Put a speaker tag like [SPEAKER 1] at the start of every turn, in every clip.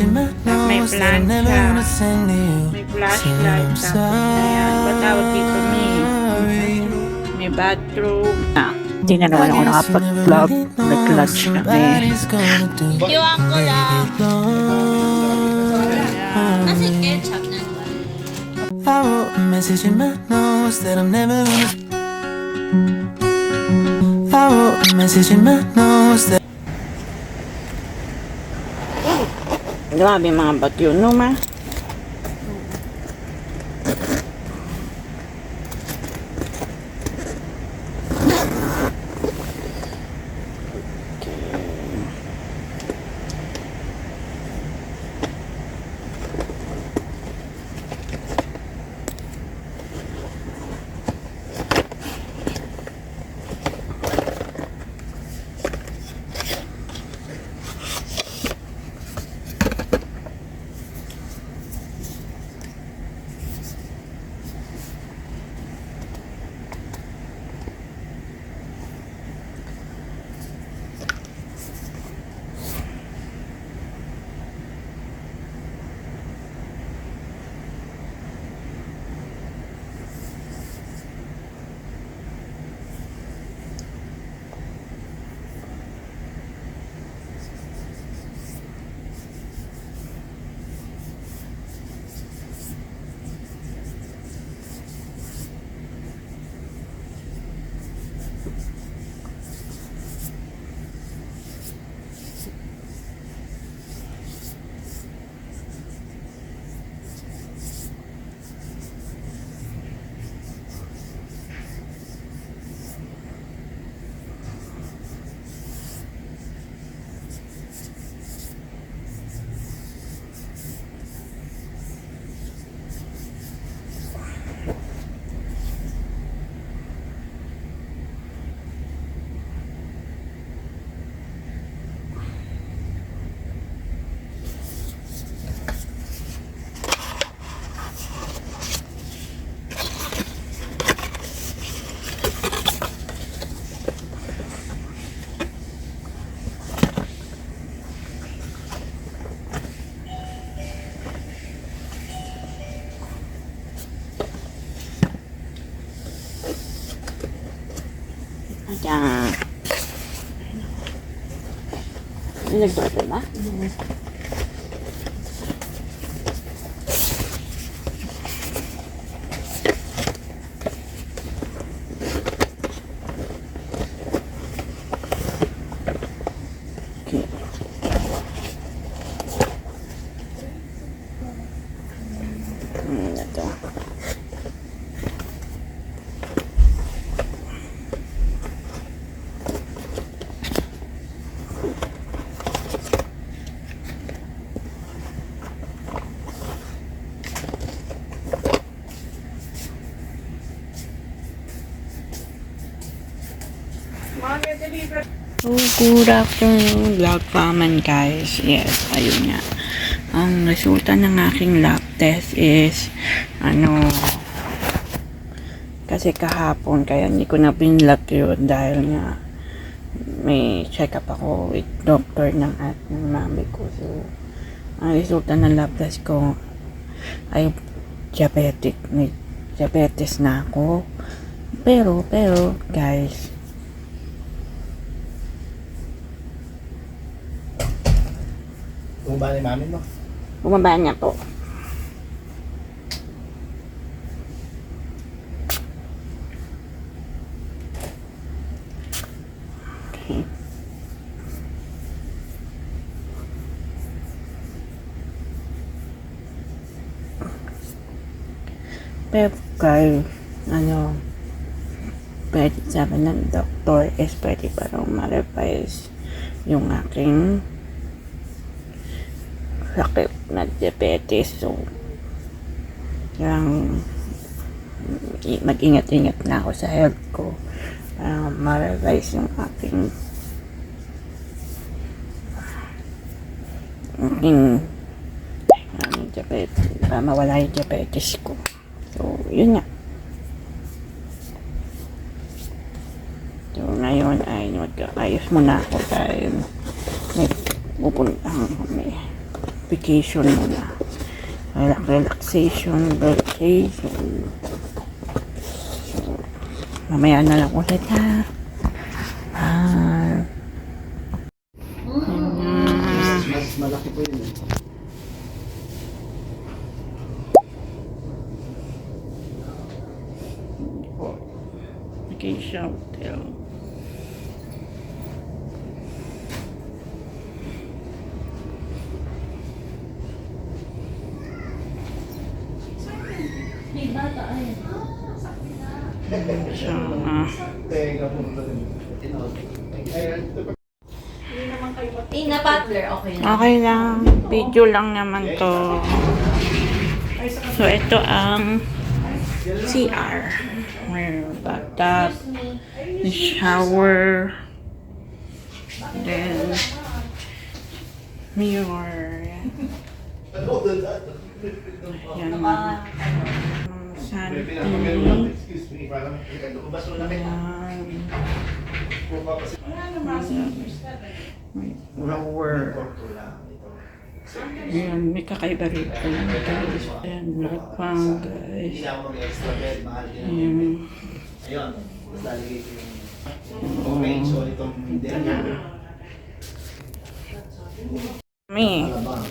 [SPEAKER 1] May plant siya. May flashlight. Tapos ayan. Batawag dito may bathroom. Hindi na naman ako nakapag-vlog. Nag-lunch kami.
[SPEAKER 2] Iwan ko lang. Kasi ketchup na ba?
[SPEAKER 3] I wrote a message in my notes that I'm never gonna. I wrote a message in my notes that.
[SPEAKER 1] Grabe mga bagyo, no ma? Ayan. Nagdodol ba? Okay. Ito. So, good afternoon, vlog faman guys. Yes, ayun nga. Ang resulta ng aking lab test is, kasi kahapon, kaya hindi ko na binlog yun dahil nga may check up ako with doctor ng mami ko. So, ang resulta ng lab test ko ay diabetic. May diabetes na ako. Pero, guys,
[SPEAKER 4] Bumaba ni mami mo?
[SPEAKER 1] bumaba niya po. Okay. Pero guys, pwede sabi ng doktor is pwede pa raw ma-revise yung aking sakit na diabetes. So, mag-ingat-ingat na ako sa health ko para ma-revise yung aking diabetes, para mawala yung diabetes ko. So, yun nga. So, ngayon ay mag-ayos muna ako dahil may pupuntahan kami. vacation muna. Relaxation, vacation. So, mamaya na lang ulit ha.
[SPEAKER 4] Mas malaki po yun eh.
[SPEAKER 1] Vacation hotel.
[SPEAKER 2] May bata ay.
[SPEAKER 1] So,
[SPEAKER 4] Teka po.
[SPEAKER 2] Na butler, okay na.
[SPEAKER 1] okay lang. Video lang naman to. So, ito ang CR. May bathtub, may shower, then mirror. Yan. Sunny.
[SPEAKER 4] Excuse me, parang lumabas mo na
[SPEAKER 1] Yan. May flower. Ayan, may kakaiba rito. Guys. Ayan, lakpang guys.
[SPEAKER 4] Hindi ako mag-extra bed, mahal din ang
[SPEAKER 1] Ayan.
[SPEAKER 4] bed. Ayun, mas lalagay ko yung orange o itong hindi niya.
[SPEAKER 1] Mi.
[SPEAKER 4] Alabang.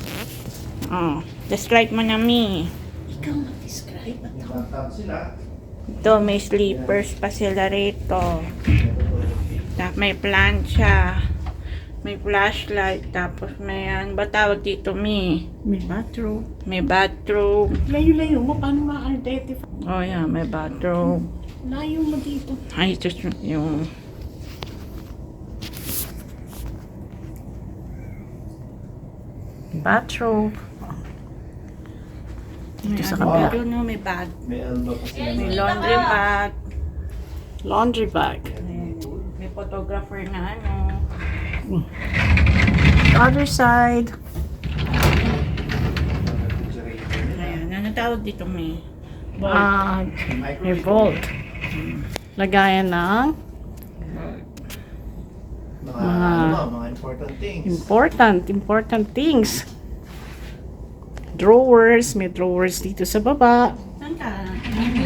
[SPEAKER 1] Oh, describe mo na, Mi.
[SPEAKER 2] Ikaw mag-describe.
[SPEAKER 4] Ibang tab sila.
[SPEAKER 1] Ito, may sleepers pa sila rito. May plancha. May flashlight. Tapos may ba tawag dito, Mi?
[SPEAKER 5] May bathroom.
[SPEAKER 1] May bathroom.
[SPEAKER 5] Layo-layo mo, paano ma-identify?
[SPEAKER 1] Oh, yeah, may bathroom.
[SPEAKER 5] Layo mo dito.
[SPEAKER 1] Ay, ito yung... bathroom. Dito sa kabila. No, may bag.
[SPEAKER 4] May elbow pa sila.
[SPEAKER 1] May laundry bag.
[SPEAKER 5] Laundry bag.
[SPEAKER 1] May photographer na ano.
[SPEAKER 5] Other side.
[SPEAKER 1] Ayan, ano tawag dito, May?
[SPEAKER 5] May vault. Lagayan ng
[SPEAKER 4] Mga important things.
[SPEAKER 5] important things. Drawers. May drawers dito sa baba.
[SPEAKER 1] Saan ka?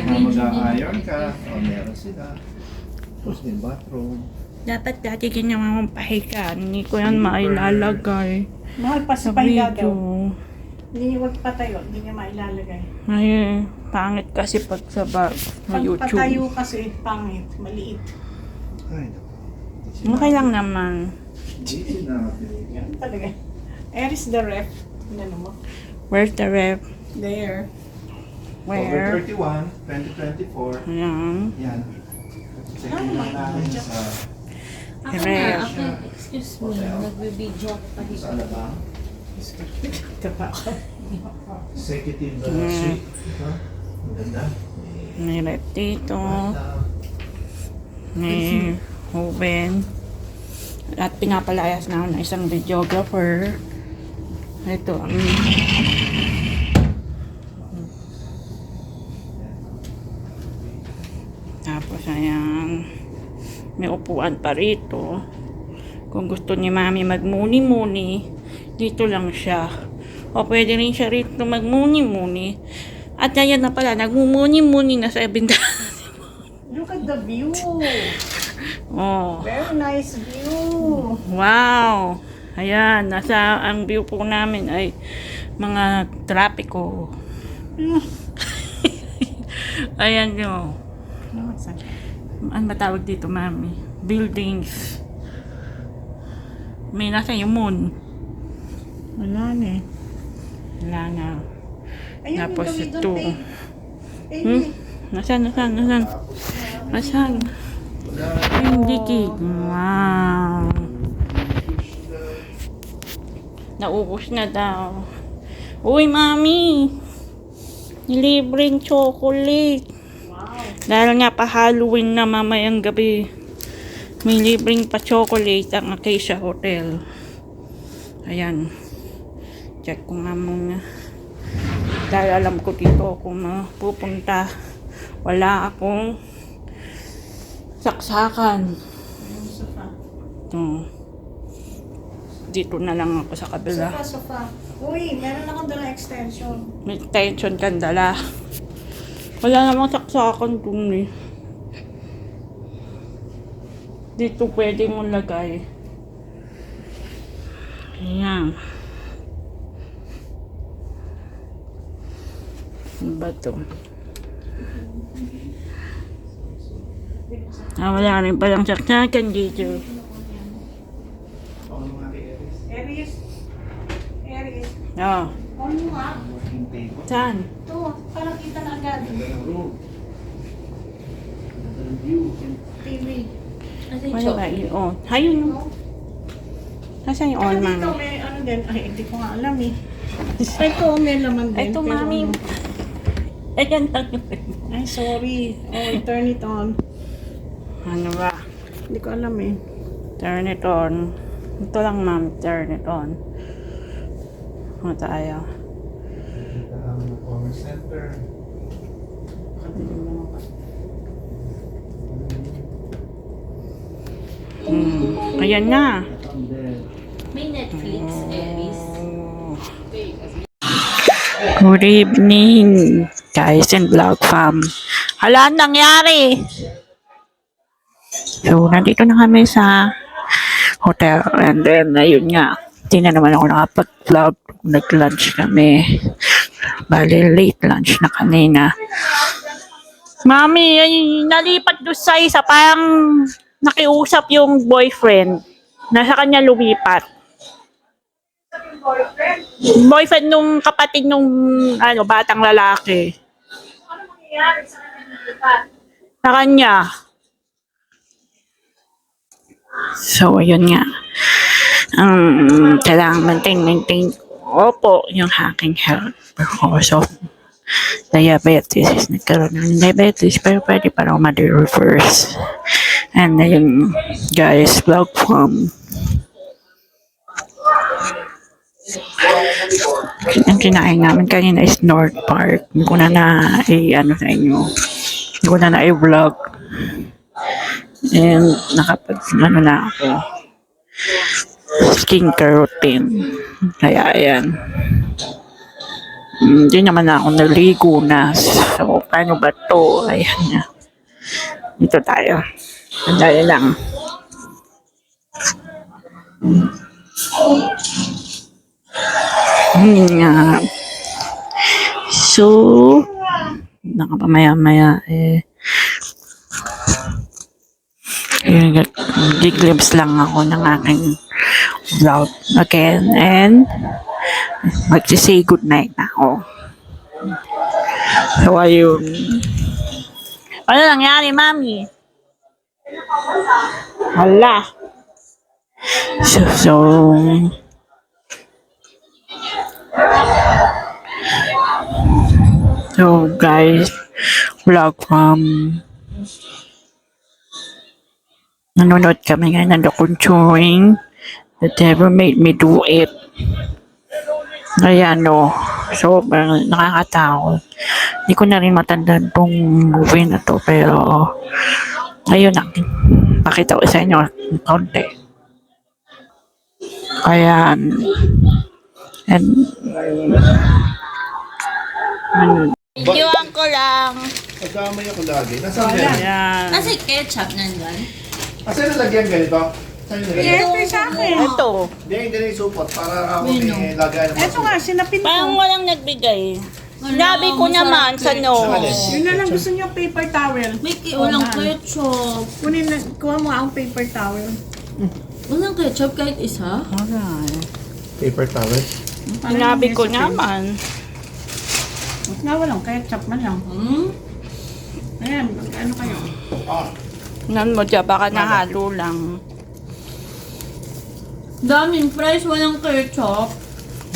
[SPEAKER 4] Mag-a-iron ka. O, meron sila. Tapos may bathroom.
[SPEAKER 1] Dapat dati ginawa mong pahiga. Hindi ko yan mailalagay
[SPEAKER 5] Mahal pa
[SPEAKER 1] sa
[SPEAKER 5] sa pahiga
[SPEAKER 1] video.
[SPEAKER 5] daw. Hindi wag patayo. Hindi niya mailalagay.
[SPEAKER 1] Ay, pangit kasi pag sa
[SPEAKER 5] Pag
[SPEAKER 1] YouTube.
[SPEAKER 5] patayo kasi, pangit. Maliit.
[SPEAKER 4] Ay,
[SPEAKER 1] Okay lang naman.
[SPEAKER 4] Easy na.
[SPEAKER 5] Yan talaga. Where is the ref? Ano mo?
[SPEAKER 1] Where's the rep?
[SPEAKER 5] There.
[SPEAKER 1] Where?
[SPEAKER 4] Over 31, 2024.
[SPEAKER 1] Ayan.
[SPEAKER 4] Yan. Second lang namin sa
[SPEAKER 2] Ako
[SPEAKER 1] Ref.
[SPEAKER 2] na, ako. Excuse me. Nagbe-video ako pa dito.
[SPEAKER 4] sa Alabang.
[SPEAKER 5] Diba?
[SPEAKER 4] Executive suite. Ito. Ang ganda.
[SPEAKER 1] May rep dito.
[SPEAKER 4] Bathtub.
[SPEAKER 1] May oven. At pinapalayas na ako ng isang videographer. Ito ang tapos ayan, may upuan pa rito. Kung gusto ni Mami magmuni-muni, dito lang siya. O pwede rin siya rito magmuni-muni. At ayan na pala, nagmumuni-muni na sa bintana.
[SPEAKER 5] Look at the view.
[SPEAKER 1] Oh,
[SPEAKER 5] Very nice view.
[SPEAKER 1] wow! Ayan, ang view po namin ay mga trapiko. Ayan nyo. Ano ba tawag dito, Mami? Buildings. May nasa yung moon.
[SPEAKER 5] Wala na eh.
[SPEAKER 1] Wala na.
[SPEAKER 5] Ayun,
[SPEAKER 1] Tapos
[SPEAKER 5] yung
[SPEAKER 1] ito.
[SPEAKER 5] gawin doon, eh.
[SPEAKER 1] Hmm? Nasaan? Nasaan? Yung dikig. Wow. Naubos na daw. Uy, Mami! Libreng chocolate. Dahil nga pa Halloween na mamayang gabi. May libreng pa chocolate ang Acacia Hotel. Ayan. Check ko nga muna. Dahil alam ko dito kung pupunta. Wala akong saksakan. Ito. Dito na lang ako sa kabila.
[SPEAKER 5] Sofa. Uy, meron akong dala extension.
[SPEAKER 1] May tension kang dala. Wala namang saksakan dun eh. Dito pwede mong lagay. Ayan. Ano ba ito? Wala rin palang saksakan dito.
[SPEAKER 4] Ako naman kay Eris.
[SPEAKER 5] Aries. Aries.
[SPEAKER 1] Oh,
[SPEAKER 5] On mo nga.
[SPEAKER 4] Working table.
[SPEAKER 1] saan?
[SPEAKER 5] Ito, parang kita na agad.
[SPEAKER 4] Ganda ng room. Ganda ng view.
[SPEAKER 5] TV.
[SPEAKER 2] Kasi
[SPEAKER 1] Wala ba yun? Oh, ayun yung. Nasaan yung on,
[SPEAKER 5] Dito
[SPEAKER 1] mami?
[SPEAKER 5] may ano din. Ay, hindi ko nga alam eh. Ito, may laman din.
[SPEAKER 1] Ito,
[SPEAKER 5] pero
[SPEAKER 1] mami.
[SPEAKER 5] ano.
[SPEAKER 1] Ayan lang.
[SPEAKER 5] Ay, sorry. Oh, turn it on.
[SPEAKER 1] Ano ba?
[SPEAKER 5] Hindi ko alam eh.
[SPEAKER 1] Turn it on. Ito lang, ma'am. Turn it on. Ano tayo?
[SPEAKER 4] Ganda ang corner center.
[SPEAKER 1] Ayan na.
[SPEAKER 4] And then,
[SPEAKER 2] may Netflix, Aries.
[SPEAKER 1] Good evening, guys and vlog fam. Hala, anong nangyari? So, nandito na kami sa hotel. And then, ayun nga. Hindi na naman ako nakapag-vlog. Nag-lunch kami. Bali, late lunch na kanina. Mami, ay, nalipat doon sa isa. Parang nakiusap yung boyfriend. Nasa kanya lumipat. Boyfriend nung kapatid nung ano, batang lalaki.
[SPEAKER 5] Ano mangyayari sa kanila?
[SPEAKER 1] Sa kanya. So, ayun nga. Kailangan maintain. Opo, yung aking health because of diabetes. Nagkaroon ng diabetes pero pwede pa rin ma-reverse. And ayun, guys, vlog from ang kinain namin kanina is North Park. Hindi ko na ano sa inyo. Hindi ko na i-vlog. And ano na ako. Skincare routine. Kaya ayan. Hindi naman ako naligo na. So, paano ba to? Ayan na. Dito tayo. Andali lang. Nga. So, nakapamaya-maya giglimpse lang ako ng aking vlog again and magsisay good night na ako. So, ayun. Ano nangyari, mami? Hala. So guys, vlog from nanonood kami ngayon ng documentary That Never Made Me Do It. Ayan no. So, nakakatakot. Hindi ko na rin matandaan tong movie na to pero ayun na. Pakita ko sa inyo ng konti. Ayan. And videoan ko lang.
[SPEAKER 4] pagkamay ako lagi. Nasaan yan?
[SPEAKER 1] Ayan.
[SPEAKER 2] Kasi ketchup nandun.
[SPEAKER 4] Asan nalagyan ganito? Saan yung nalagyan?
[SPEAKER 5] Ito sa akin.
[SPEAKER 1] Ito.
[SPEAKER 4] Hindi na yung supot para ako may lagay ng
[SPEAKER 5] Ito nga, sinapin
[SPEAKER 1] Parang
[SPEAKER 5] ko.
[SPEAKER 1] walang nagbigay. Sinabi ko naman sa no.
[SPEAKER 5] Yun na lang gusto niyo paper towel.
[SPEAKER 2] May walang ketchup.
[SPEAKER 5] Kunin na, kuha mo ang paper towel.
[SPEAKER 2] Walang ketchup kahit isa?
[SPEAKER 4] paper towel.
[SPEAKER 1] Sinabi ko naman.
[SPEAKER 5] Nga walang ketchup man lang. Ayan, ano kayo?
[SPEAKER 1] Nan mo dyan, baka nahalo lang.
[SPEAKER 2] Daming fries, walang ketchup.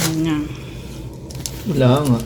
[SPEAKER 1] Ayan.
[SPEAKER 4] Wala nga.